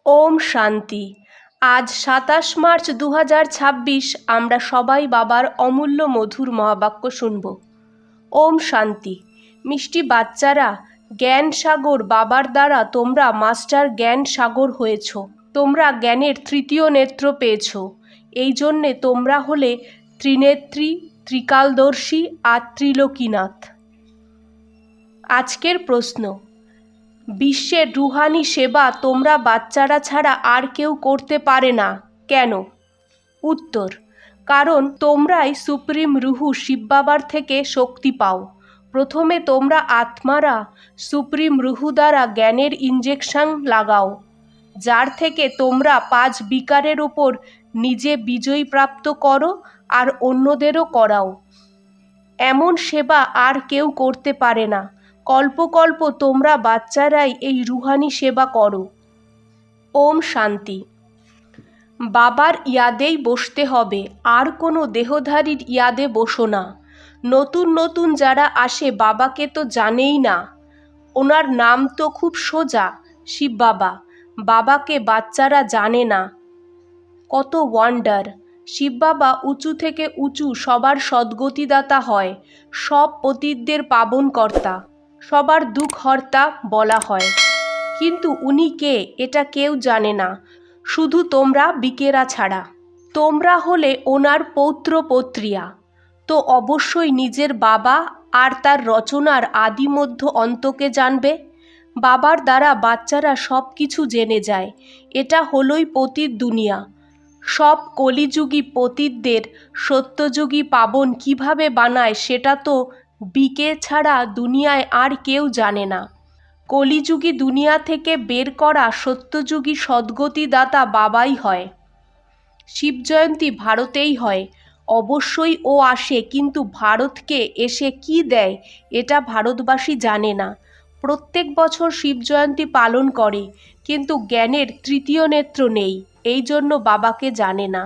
ওম শান্তি। আজ ২৭ মার্চ ২০২৬ আমরা সবাই বাবার অমূল্য মধুর মহাবাক্য শুনব। ওম শান্তি। মিষ্টি বাচ্চারা, জ্ঞান সাগর বাবার দ্বারা তোমরা মাস্টার জ্ঞান সাগর হয়েছ। তোমরা জ্ঞানের তৃতীয় নেত্র পেয়েছ। এই জন্যে তোমরা হলে ত্রিনেত্রী, ত্রিকালদর্শী আর ত্রিলোকীনাথ। আজকের প্রশ্ন: বিশ্বের রুহানি সেবা তোমরা বাচ্চারা ছাড়া আর কেউ করতে পারে না, কেন? উত্তর: কারণ তোমরাই সুপ্রিম রুহু শিব বাবার থেকে শক্তি পাও। প্রথমে তোমরা আত্মারা সুপ্রিম রুহু দ্বারা জ্ঞানের ইঞ্জেকশন লাগাও, যার থেকে তোমরা 5 বিকারের ওপর নিজে বিজয় প্রাপ্ত করো আর অন্যদেরও করাও। এমন সেবা আর কেউ করতে পারে না। কল্প কল্প তোমরা বাচ্চারাই এই রুহানি সেবা করো। ওম শান্তি। বাবার ইয়াদেই বসতে হবে, আর কোনো দেহধারীর ইয়াদে বসো না। নতুন নতুন যারা আসে বাবাকে তো জানেই না। ওনার নাম তো খুব সোজা, শিব বাবা। বাবাকে বাচ্চারা জানে না। কত ওয়ান্ডার! শিব বাবা উঁচু থেকে উঁচু সবার সদ্গতিদাতা হয়, সব পতিতদের পাবনকর্তা, সবার দুঃখহর্তা বলা হয়। কিন্তু উনি কে এটা কেউ জানে না, শুধু তোমরা বিকেরা ছাড়া। তোমরা হলে ওনার পৌত্র পৌত্রিয়া, তো অবশ্যই নিজের বাবা আর তার রচনার আদি মধ্য অন্তকে জানবে। বাবার দ্বারা বাচ্চারা সব কিছু জেনে যায়। এটা হলোই পতিত দুনিয়া। সব কলিযুগী পতিতদের সত্যযুগী পাবন কিভাবে বানায় সেটা তো বিকে ছাড়া দুনিয়ায় আর কেউ জানে না। কলিযুগী দুনিয়া থেকে বের করা সত্যযুগী সদ্গতিদাতা বাবাই হয়। শিবজয়ন্তী ভারতেই হয়। অবশ্যই ও আসে, কিন্তু ভারতকে এসে কি দেয় এটা ভারতবাসী জানে না। প্রত্যেক বছর শিবজয়ন্তী পালন করে, কিন্তু জ্ঞানের তৃতীয় নেত্র নেই, এই জন্য বাবাকে জানে না।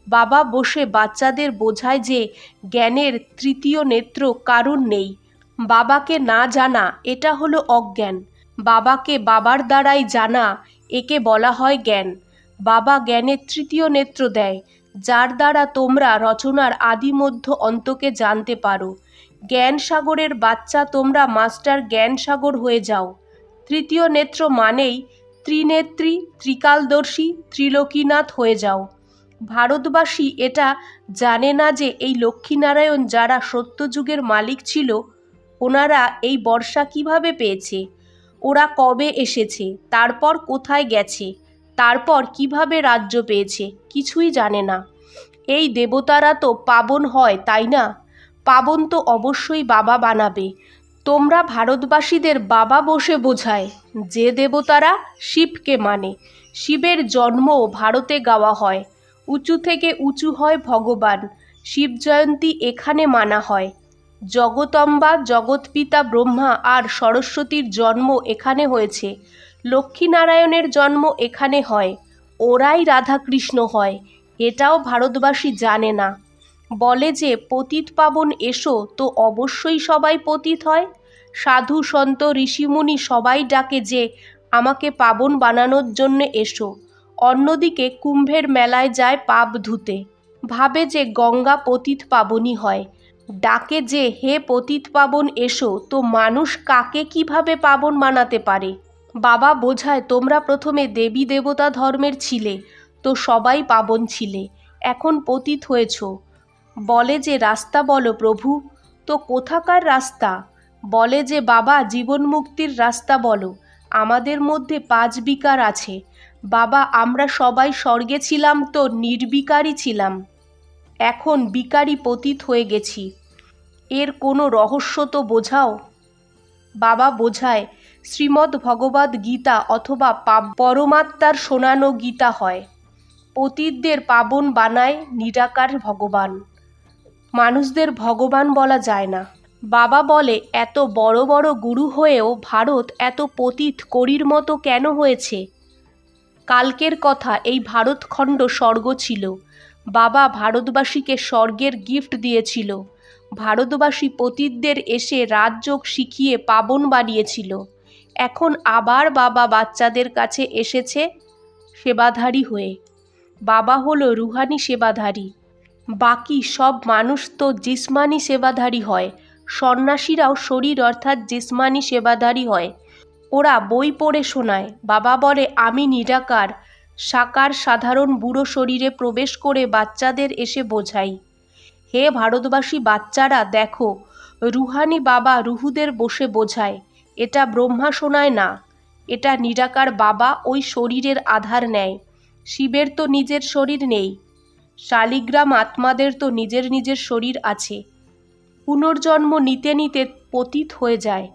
বাবা বসে বাচ্চাদের বোঝায় যে জ্ঞানের তৃতীয় নেত্র কারণ নেই। বাবাকে না জানা এটা হলো অজ্ঞান। বাবাকে বাবার দ্বারাই জানা, একে বলা হয় জ্ঞান। বাবা জ্ঞানের তৃতীয় নেত্র দেয়, যার দ্বারা তোমরা রচনার আদি মধ্য অন্তকে জানতে পারো। জ্ঞান সাগরের বাচ্চা তোমরা মাস্টার জ্ঞান সাগর হয়ে যাও। তৃতীয় নেত্র মানেই ত্রিনেত্রী, ত্রিকালদর্শী, ত্রিলোকীনাথ হয়ে যাও। ভারতবাসী এটা জানে না যে এই লক্ষ্মীনারায়ণ যারা সত্যযুগের মালিক ছিল, ওনারা এই বর্ষা কিভাবে পেয়েছে, ওরা কবে এসেছে, তারপর কোথায় গেছে, তারপর কিভাবে রাজ্য পেয়েছে, কিছুই জানে না। এই দেবতারা তো পাবন হয়, তাই না? পাবন তো অবশ্যই বাবা বানাবে। তোমরা ভারতবাসীদের বাবা বসে বোঝায় যে দেবতারা শিবকে মানে। শিবের জন্মও ভারতে গাওয়া হয়। উঁচু থেকে উঁচু হয় ভগবান। শিব জয়ন্তী এখানে মানা হয়। জগতম্বা, জগৎপিতা ব্রহ্মা আর সরস্বতীর জন্ম এখানে হয়েছে। লক্ষ্মীনারায়ণের জন্ম এখানে হয়। ওরাই রাধাকৃষ্ণ হয়, এটাও ভারতবাসী জানে না। বলে যে পতিত পাবন এসো, তো অবশ্যই সবাই পতিত হয়। সাধু সন্ত ঋষিমুনি সবাই ডাকে যে আমাকে পাবন বানানোর জন্য এসো। অন্যদিকে কুম্ভের মেলায় যায় পাপ ধুতে, ভাবে যে গঙ্গা পতিত পাবনই হয়। ডাকে যে হে পতিত পাবন এসো, তো মানুষ কাকে কিভাবে পাবন বানাতে পারে? বাবা বোঝায় তোমরা প্রথমে দেবী দেবতা ধর্মের ছিলে, তো সবাই পাবন ছিলে, এখন পতিত হয়েছ। বলে যে রাস্তা বলো প্রভু, তো কোথাকার রাস্তা? বলে যে বাবা জীবন মুক্তির রাস্তা বলো। আমাদের মধ্যে 5 বিকার আছে। বাবা আমরা সবাই স্বর্গে ছিলাম তো নির্বিকারই ছিলাম, এখন বিকারী পতিত হয়ে গেছি। এর কোনো রহস্য তো বোঝাও। বাবা বোঝায় শ্রীমদ্ ভগবদ্ গীতা অথবা পরমাত্মার শোনানো গীতা হয়। পতিতদের পাবন বানায় নিরাকার ভগবান। মানুষদের ভগবান বলা যায় না। বাবা বলে এত বড় বড় গুরু হয়েও ভারত এত পতিত করির মতো কেন হয়েছে? কালকের কথা, এই ভারতখণ্ড স্বর্গ ছিল। বাবা ভারতবাসীকে স্বর্গের গিফট দিয়েছিল। ভারতবাসী পতিতদের এসে রাজযোগ শিখিয়ে পাবন বানিয়েছিল। এখন আবার বাবা বাচ্চাদের কাছে এসেছে সেবাধারী হয়ে। বাবা হলো রুহানি সেবাধারী। বাকি সব মানুষ তো জিসমানি সেবাধারী হয়। সন্ন্যাসীরাও শরীর অর্থাৎ জিসমানি সেবাধারী হয়। ওরা বই পড়ে শোনায়। বাবা বলে আমি নিরাকার সাকার সাধারণ বুড়ো শরীরে প্রবেশ করে বাচ্চাদের এসে বোঝাই, হে ভারতবাসী বাচ্চারা দেখো, রুহানি বাবা রুহুদের বসে বোঝায়। এটা ব্রহ্মা শোনায় না, এটা নিরাকার বাবা ওই শরীরের আধার নেয়। শিবের তো নিজের শরীর নেই, শালিগ্রাম আত্মাদের তো নিজের নিজের শরীর আছে। পুনর্জন্ম নিতে নিতে পতিত হয়ে যায়।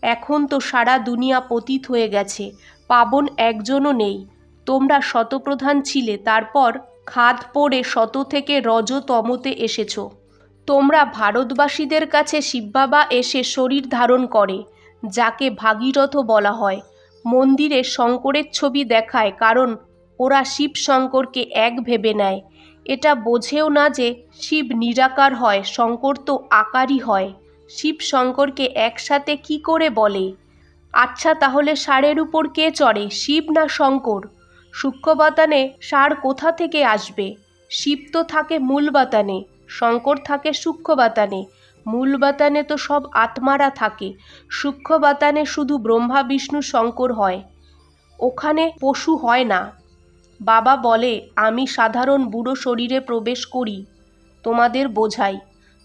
এখন তো সারা দুনিয়া পতিত হয়ে গেছে, পাবন একজনও নেই। তোমরা শতপ্রধান ছিলে, তারপর খাদ পড়ে শত থেকে রজতমতে এসেছ। তোমরা ভারতবাসীদের কাছে শিববাবা এসে শরীর ধারণ করে, যাকে ভাগীরথ বলা হয়। মন্দিরে শঙ্করের ছবি দেখায়, কারণ ওরা শিব শঙ্করকে এক ভেবে নেয়। এটা বোঝেও না যে শিব নিরাকার হয়, শঙ্কর তো আকারই হয়। শিব শঙ্করকে একসাথে কি করে বলে? আচ্ছা, তাহলে ষাঁড়ের উপর কে চড়ে, শিব না শঙ্কর? সূক্ষ্মবাতানে ষাঁড় কোথা থেকে আসবে? শিব তো থাকে মূল বাতানে, শঙ্কর থাকে সূক্ষ্মবাতানে। মূল বাতানে তো সব আত্মারা থাকে, সূক্ষ্মবাতানে শুধু ব্রহ্মা বিষ্ণু শঙ্কর হয়, ওখানে পশু হয় না। বাবা বলে আমি সাধারণ বুড়ো শরীরে প্রবেশ করি, তোমাদের বোঝাই।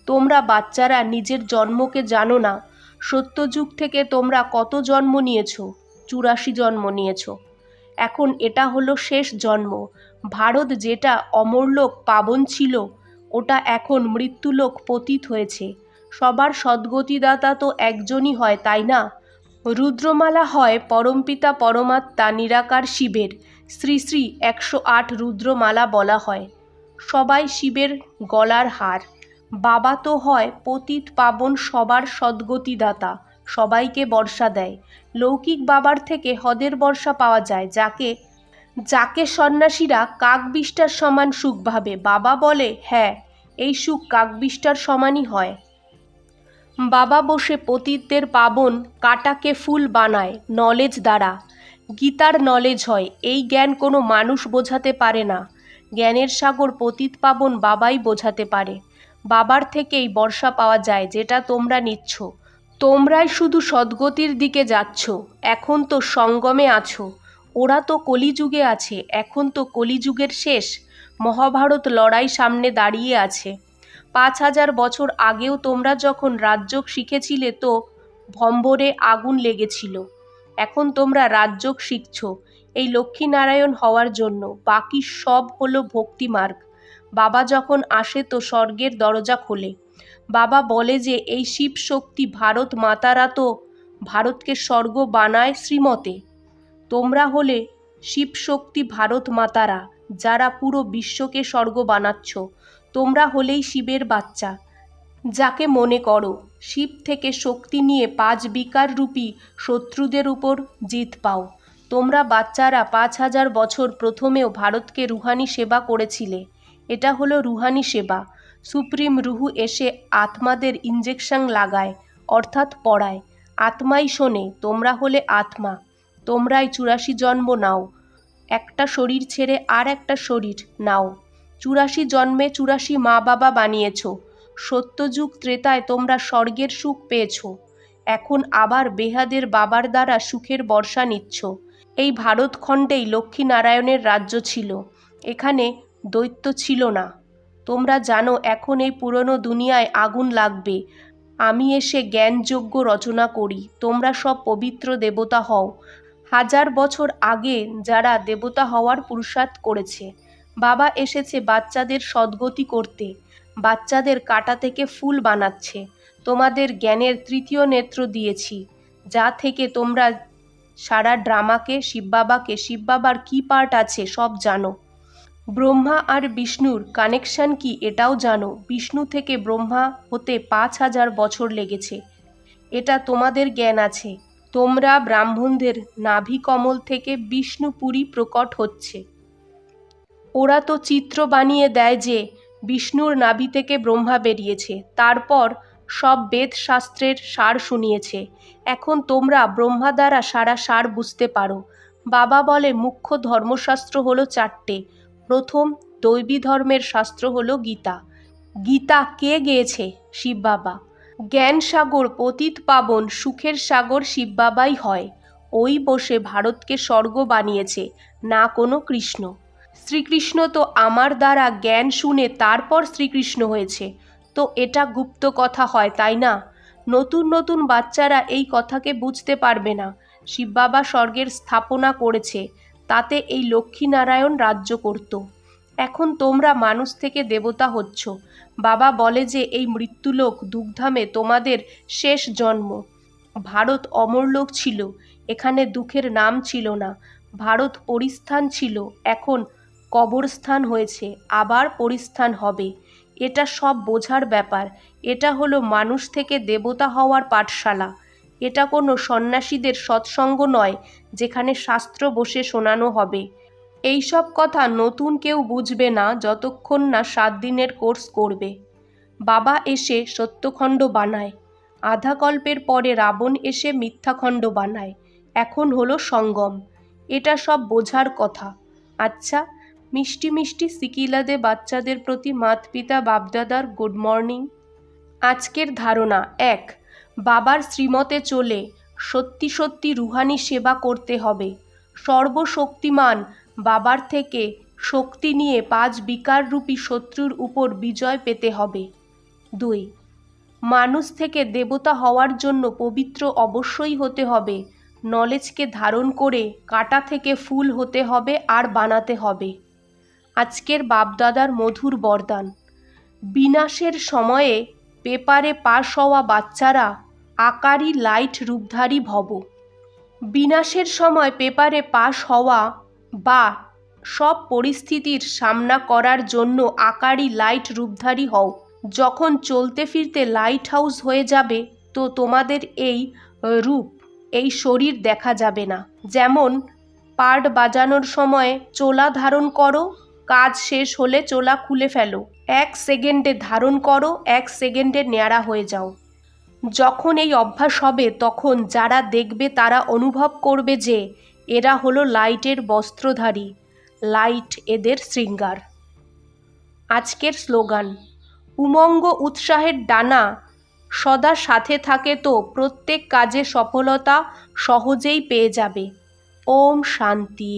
তোমরা বাচ্চারা নিজের জন্মকে জানো না। সত্যযুগ থেকে তোমরা কত জন্ম নিয়েছো? 84 জন্ম নিয়েছো। এখন এটা হলো শেষ জন্ম। ভারত যেটা অমরলোক পাবন ছিল, ওটা এখন মৃত্যুলোক পতিত হয়েছে। সবার সদ্গতিদাতা তো একজনই হয়, তাই না? রুদ্রমালা হয় পরমপিতা পরমাত্মা নিরাকার শিবের। শ্রী শ্রী 108 রুদ্রমালা বলা হয়। সবাই শিবের গলার হার। বাবা তো হয় পতিত পাবন সবার সদ্গতিদাতা, সবাইকে বর্ষা দেয়। লৌকিক বাবার থেকে হদের বর্ষা পাওয়া যায়, যাকে সন্ন্যাসীরা কাকবিষ্টার সমান সুখ ভাবে। বাবা বলে হ্যাঁ, এই সুখ কাকবিষ্টার সমানই হয়। বাবা বসে পতিতদের পাবন কাটাকে ফুল বানায় নলেজ দ্বারা। গীতার নলেজ হয়, এই জ্ঞান কোনো মানুষ বোঝাতে পারে না। জ্ঞানের সাগর পতিত পাবন বাবাই বোঝাতে পারে। বাবার থেকেই বর্ষা পাওয়া যায়, যেটা তোমরা নিচ্ছ। তোমরাই শুধু সদ্গতির দিকে যাচ্ছ। এখন তো সঙ্গমে আছো, ওরা তো কলিযুগে আছে। এখন তো কলিযুগের শেষ। মহাভারত লড়াই সামনে দাঁড়িয়ে আছে। 5000 বছর আগেও তোমরা যখন রাজযোগ শিখেছিলে তো ভম্বরে আগুন লেগেছিল। এখন তোমরা রাজযোগ শিখছ এই লক্ষ্মীনারায়ণ হওয়ার জন্য। বাকি সব হলো ভক্তিমার্গ। বাবা যখন আসে তো স্বর্গের দরজা খোলে। বাবা বলে যে এই শিব শক্তি ভারত মাতারা তো ভারতকে স্বর্গ বানায় শ্রীমতে। তোমরা হলে শিব শক্তি ভারত মাতারা, যারা পুরো বিশ্বকে স্বর্গ বানাচ্ছ। তোমরা হলেই শিবের বাচ্চা, যাকে মনে করো। শিব থেকে শক্তি নিয়ে 5 বিকার রূপী শত্রুদের উপর জিত পাও। তোমরা বাচ্চারা 5000 বছর প্রথমেও ভারতকে রুহানি সেবা করেছিলে। এটা হলো রুহানি সেবা। সুপ্রিম রুহু এসে আত্মাদের ইঞ্জেকশন লাগায়, অর্থাৎ পড়ায়। আত্মাই শোনে, তোমরা হলে আত্মা। তোমরাই 84 জন্ম নাও, একটা শরীর ছেড়ে আর একটা শরীর নাও। 84 জন্মে 84 মা বাবা বানিয়েছ। সত্যযুগ ত্রেতায় তোমরা স্বর্গের সুখ পেয়েছ। এখন আবার বেহাদের বাবার দ্বারা সুখের বর্ষা নিচ্ছ। এই ভারতখণ্ডেই লক্ষ্মীনারায়ণের রাজ্য ছিল, এখানে দৈত্য ছিল না। তোমরা জানো এখন এই পুরনো দুনিয়ায় আগুন লাগবে। আমি এসে জ্ঞানযজ্ঞ রচনা করি, তোমরা সব পবিত্র দেবতা হও। 1000 বছর আগে যারা দেবতা হওয়ার পুরুষার্থ করেছে। বাবা এসেছে বাচ্চাদের সদ্গতি করতে। বাচ্চাদের কাটা থেকে ফুল বানাচ্ছে। তোমাদের জ্ঞানের তৃতীয় নেত্র দিয়েছি, যা থেকে তোমরা সারা ড্রামাকে, শিববাবার কী পার্ট আছে সব জানো। ব্রহ্মা আর বিষ্ণুর কানেকশন কি এটাও জানো। বিষ্ণু থেকে ব্রহ্মা হতে 5000 বছর লেগেছে, এটা তোমাদের জ্ঞান আছে। তোমরা ব্রাহ্মণদের নাভি কমল থেকে বিষ্ণুপুরী প্রকট হচ্ছে। ওরা তো চিত্র বানিয়ে দেয় যে বিষ্ণুর নাভি থেকে ব্রহ্মা বেরিয়েছে, তারপর সব বেদ শাস্ত্রের সার শুনিয়েছে। এখন তোমরা ব্রহ্মা দ্বারা সারা সার বুঝতে পারো। বাবা বলে মুখ্য ধর্মশাস্ত্র হলো 4টে। প্রথম দৈবী ধর্মের শাস্ত্র হলো গীতা। গীতা কে গেয়েছে? শিব বাবা। জ্ঞান সাগর, পতিত পাবন, সুখের সাগর শিব বাবাই হয়। ওই বসে ভারতকে স্বর্গ বানিয়েছে, না কোনো কৃষ্ণ। শ্রীকৃষ্ণ তো আমার দ্বারা জ্ঞান শুনে তারপর শ্রীকৃষ্ণ হয়েছে। তো এটা গুপ্ত কথা হয়, তাই না? নতুন নতুন বাচ্চারা এই কথাকে বুঝতে পারবে না। শিব বাবা স্বর্গের স্থাপনা করেছে, তাতে এই লক্ষ্মীনারায়ণ রাজ্য করত। এখন তোমরা মানুষ থেকে দেবতা হচ্ছ। বাবা বলে যে এই মৃত্যুলোক দুগ্ধামে তোমাদের শেষ জন্ম। ভারত অমরলোক ছিল, এখানে দুঃখের নাম ছিল না। ভারত পরিস্থান ছিল, এখন কবরস্থান হয়েছে, আবার পরিস্থান হবে। এটা সব বোঝার ব্যাপার। এটা হলো মানুষ থেকে দেবতা হওয়ার পাঠশালা। এটা কোনো সন্ন্যাসীদের সৎসঙ্গ নয় যেখানে শাস্ত্র বসে শোনানো হবে। এই সব কথা নতুন কেউ বুঝবে না যতক্ষণ না 7 দিনের কোর্স করবে। বাবা এসে সত্যখণ্ড বানায়, আধা কল্পের পরে রাবণ এসে মিথ্যাখণ্ড বানায়। এখন হলো সঙ্গম। এটা সব বোঝার কথা। আচ্ছা, মিষ্টি মিষ্টি সিকিলাদে বাচ্চাদের প্রতি মাতপিতা বাপদাদার গুড মর্নিং। আজকের ধারণা 1, বাবার শ্রীমতে চলে সত্যি সত্যি রুহানি সেবা করতে হবে। সর্বশক্তিমান বাবার থেকে শক্তি নিয়ে 5 বিকাররূপী শত্রুর উপর বিজয় পেতে হবে। 2, মানুষ থেকে দেবতা হওয়ার জন্য পবিত্র অবশ্যই হতে হবে। নলেজকে ধারণ করে কাঁটা থেকে ফুল হতে হবে আর বানাতে হবে। আজকের বাপদাদার মধুর বরদান। বিনাশের সময়ে পেপারে পাশ হওয়া বাচ্চারা আকারী লাইট রূপধারী ভব। বিনাশের সময় পেপারে পাশ হওয়া বা সব পরিস্থিতির সামনা করার জন্য আকারী লাইট রূপধারী হও। যখন চলতে ফিরতে লাইট হাউস হয়ে যাবে তো তোমাদের এই রূপ, এই শরীর দেখা যাবে না। যেমন পার্ট বাজানোর সময় চোলা ধারণ করো, কাজ শেষ হলে চোলা খুলে ফেলো। 1 সেকেন্ডে ধারণ করো, 1 সেকেন্ডে ন্যাড়া হয়ে যাও। যখন এই অভ্যাস হবে তখন যারা দেখবে তারা অনুভব করবে যে এরা হলো লাইটের বস্ত্রধারী, লাইট এদের শৃঙ্গার। আজকের স্লোগান, উমঙ্গ উৎসাহের ডানা সদা সাথে থাকে তো প্রত্যেক কাজে সফলতা সহজেই পেয়ে যাবে। ওম শান্তি।